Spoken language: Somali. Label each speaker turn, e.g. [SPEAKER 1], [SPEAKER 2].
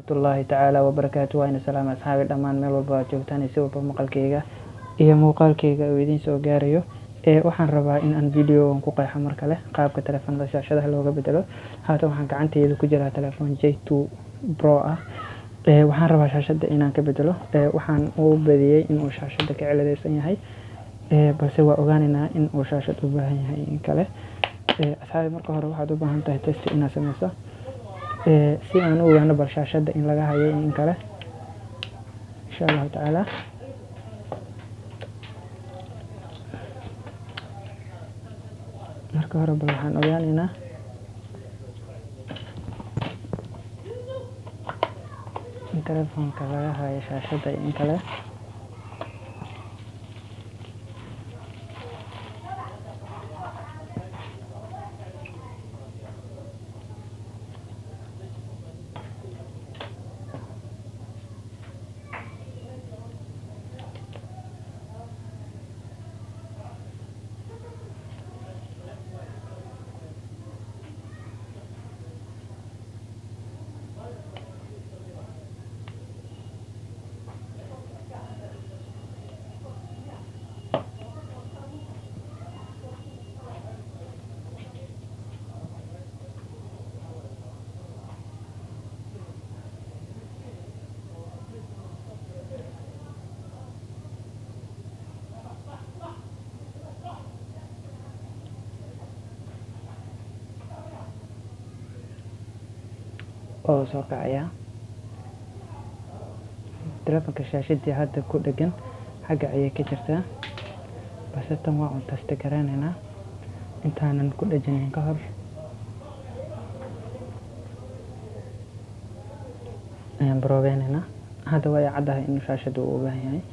[SPEAKER 1] Waraxmatullaahi tacaala wabarakaatu. Waa ina salaam asxaabi dhammaan meel walba aad joogtaan si walba maqalkayga iyo muuqaalkayga uu idiin soo gaarayo. Waxaan rabaa in aan video ku qeexo mar kale qaabka taleefannada shaashadaha looga beddelo. Haatan waxaan gacantayda ku jiraa taleefan J2 Pro ah. Waxaan rabaa shaashadda inaan ka beddelo. Waxaan u badiyay in uu shaashadda ka ciladaysan yahay, balse waa ogaanaynaa in uu shaashad u baahan yahay in kale. Asxaabi marka hore waxaad u baahan tahay test inaad sameyso si aan u ogaano bal shaashadda in laga hayo in kale insha Allahu tacaala. Marka hore bal waxaan ogaanaynaa in taleefanka laga hayo shaashadda in kale. Oo soo kacaya taleefanka shaashadii hadda ku dhagan xagga ayay ka jirtaa, balse tan waa un test garanaynaa intaanan ku dhajinin ka hor. Ayaan baroobeynayna hadda way caddahay in shaashaddu u baahan yahay.